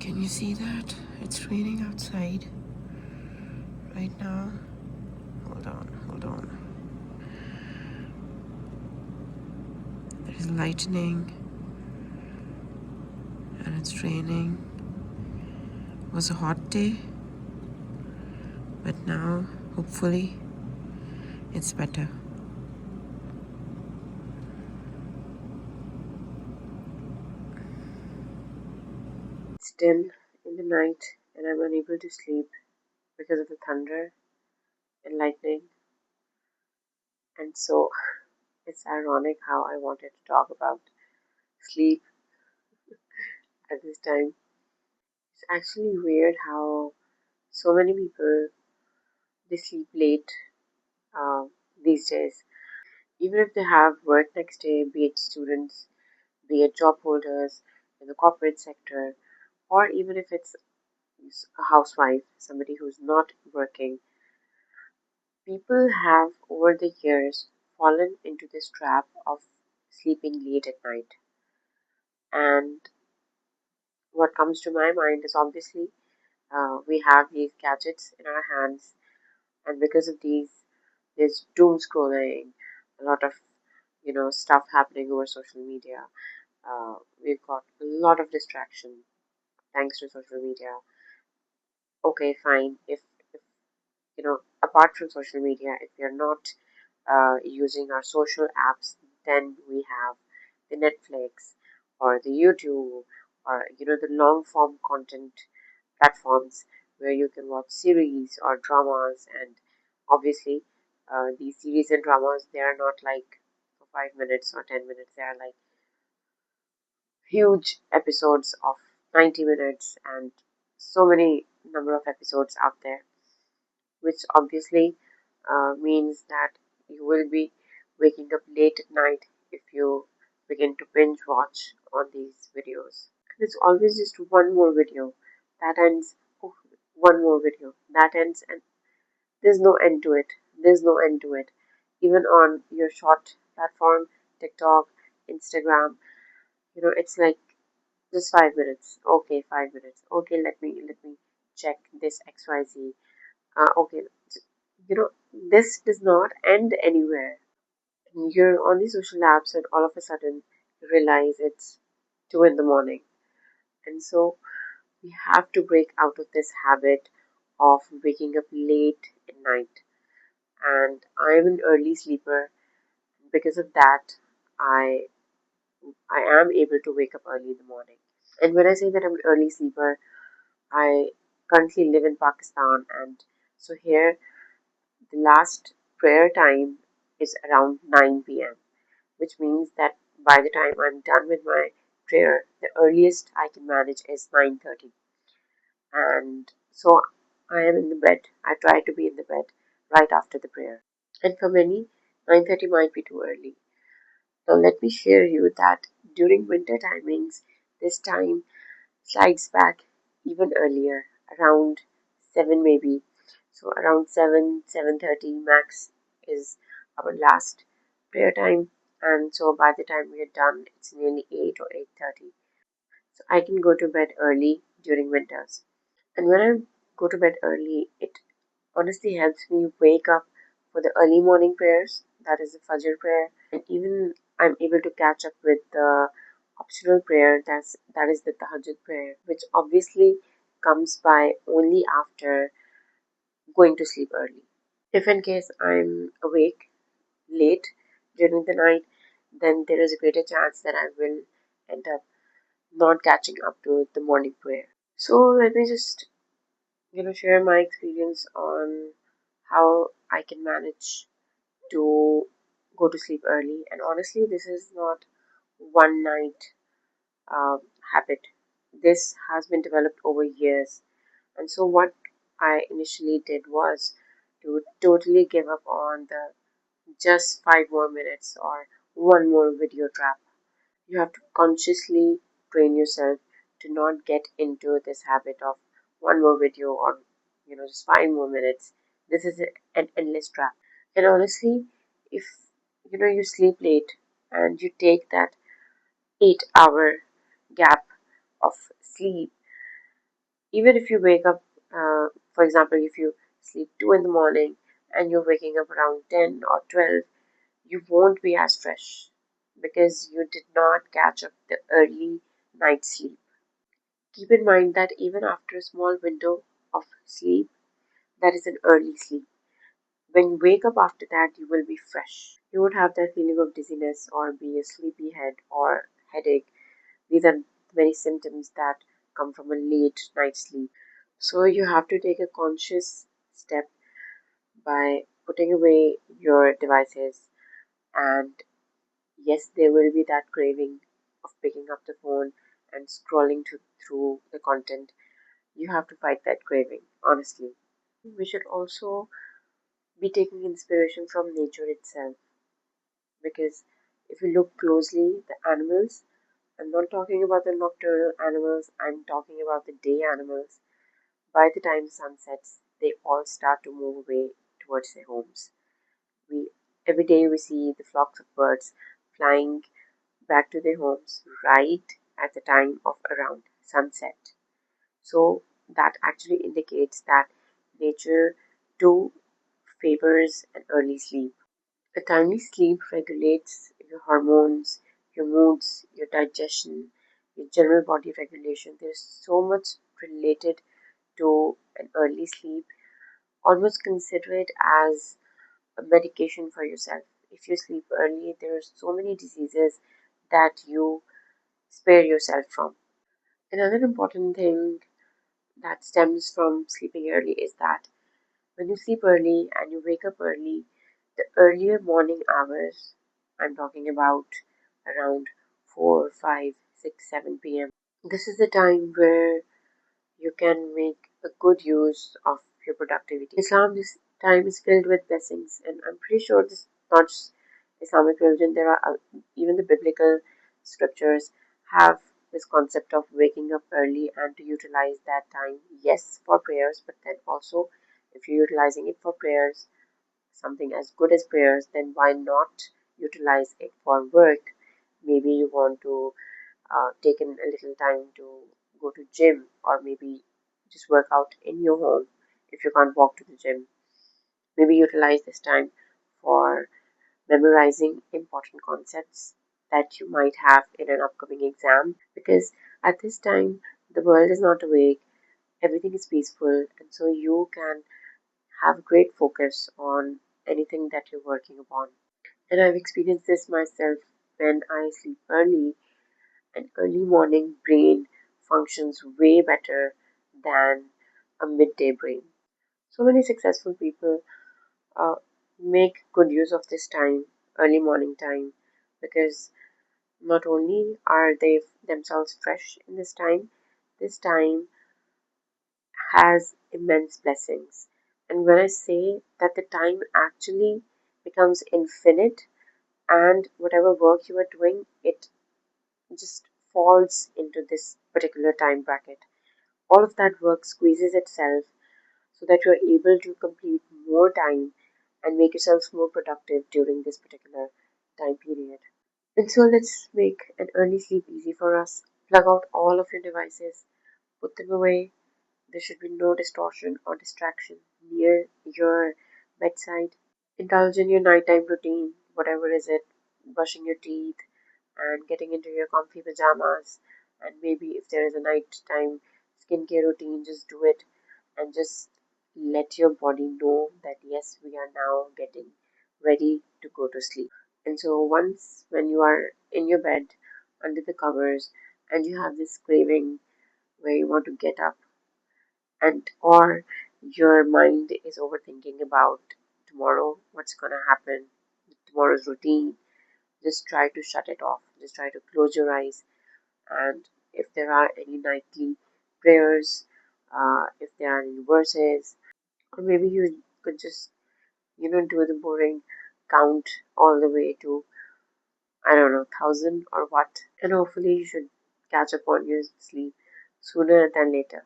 Can you see that? It's raining outside right now. Hold on. There's lightning and it's raining. It was a hot day, but now hopefully it's better. It's 10 in the night and I'm unable to sleep because of the thunder and lightning. And so it's ironic how I wanted to talk about sleep at this time. It's actually weird how so many people they sleep late uh, these days. Even if they have work next day, be it students, be it job holders in the corporate sector, or even if it's a housewife, somebody who's not working, people have over the years fallen into this trap of sleeping late at night. And what comes to my mind is obviously we have these gadgets in our hands, and because of these, there's doom scrolling, a lot of stuff happening over social media. We've got a lot of distraction thanks to social media. Okay, fine. If apart from social media, if you're not using our social apps, then we have the Netflix or the YouTube or the long form content platforms where you can watch series or dramas. And obviously these series and dramas, they are not like for 5 minutes or 10 minutes. They are like huge episodes of 90 minutes and so many number of episodes out there, which obviously means that you will be waking up late at night if you begin to binge watch on these videos. There's always just one more video that ends, oh, one more video that ends, and there's no end to it. There's no end to it. Even on your short platform, TikTok, Instagram, it's like just 5 minutes. Okay, 5 minutes. Okay, let me check this XYZ. Okay, this does not end anywhere. You're on the social apps, and all of a sudden you realize it's 2 in the morning, and so we have to break out of this habit of waking up late at night. And I'm an early sleeper. Because of that, I I am able to wake up early in the morning. And when I say that I'm an early sleeper, I currently live in Pakistan, and so here the last prayer time is around 9 p.m., which means that by the time I'm done with my prayer, the earliest I can manage is 9:30. And so I am in the bed. I try to be in the bed right after the prayer. And for many, 9:30 might be too early. Now let me share you that during winter timings, this time slides back even earlier, around 7 maybe. So around 7, 7:30 max is our last prayer time. And so by the time we are done, it's nearly 8 or 8:30. So I can go to bed early during winters. And when I go to bed early, it honestly helps me wake up for the early morning prayers, that is the Fajr prayer, and even I'm able to catch up with the optional prayer, that is the Tahajjud prayer, which obviously comes by only after going to sleep early. If in case I'm awake late during the night, then there is a greater chance that I will end up not catching up to the morning prayer. So let me just share my experience on how I can manage to go to sleep early. And honestly, this is not one night uh, habit. This has been developed over years. And so, what I initially did was to totally give up on the just 5 more minutes or one more video trap. You have to consciously train yourself to not get into this habit of one more video or just 5 more minutes. This is an endless trap. And honestly, if you sleep late and you take that 8 hour gap of sleep, Even if you wake up, for example, if you sleep 2 in the morning and you're waking up around 10 or 12, you won't be as fresh because you did not catch up the early night sleep. Keep in mind that even after a small window of sleep, that is an early sleep. When you wake up after that, you will be fresh. You won't have that feeling of dizziness or be a sleepy head or headache. These are many symptoms that come from a late night sleep. So you have to take a conscious step by putting away your devices. And yes, there will be that craving of picking up the phone and scrolling through the content. You have to fight that craving, honestly. We should also be taking inspiration from nature itself, because if you look closely, the animals, I'm not talking about the nocturnal animals, I'm talking about the day animals. By the time the sun sets, they all start to move away towards their homes. We Every day we see the flocks of birds flying back to their homes right at the time of around sunset. So that actually indicates that nature too favors an early sleep. A timely sleep regulates your hormones, your moods, your digestion, your general body regulation. There's so much related to an early sleep. Almost consider it as a medication for yourself. If you sleep early, there are so many diseases that you spare yourself from. Another important thing that stems from sleeping early is that when you sleep early and you wake up early, the earlier morning hours, I'm talking about around 4, 5, 6, 7 p.m., this is the time where you can make a good use of your productivity. Islam, this time is filled with blessings, and I'm pretty sure this is not just Islamic religion. There are even the biblical scriptures have this concept of waking up early and to utilize that time, yes, for prayers, but then also if you're utilizing it for prayers, something as good as prayers, then why not utilize it for work? Maybe you want to take in a little time to go to gym, or maybe just work out in your home if you can't walk to the gym. Maybe utilize this time for memorizing important concepts that you might have in an upcoming exam, because at this time the world is not awake, everything is peaceful, and so you can have great focus on anything that you're working upon. And I've experienced this myself. When I sleep early, an early morning brain functions way better than a midday brain. So many successful people uh, make good use of this time, early morning time, because not only are they themselves fresh in this time has immense blessings. And when I say that the time actually becomes infinite, and whatever work you are doing, it just falls into this particular time bracket. All of that work squeezes itself so that you're able to complete more time and make yourselves more productive during this particular time period. And so let's make an early sleep easy for us. Plug out all of your devices, put them away. There should be no distortion or distraction near your bedside. Indulge in your nighttime routine, whatever is it, brushing your teeth and getting into your comfy pajamas. And maybe if there is a nighttime skincare routine, just do it and just let your body know that yes, we are now getting ready to go to sleep. And so once when you are in your bed under the covers and you have this craving where you want to get up, and or your mind is overthinking about tomorrow, what's gonna happen, tomorrow's routine, just try to shut it off. Just try to close your eyes, and if there are any nightly prayers, if there are any verses, or maybe you could just do the boring count all the way to, I don't know, 1,000 or what, and hopefully you should catch up on your sleep sooner than later.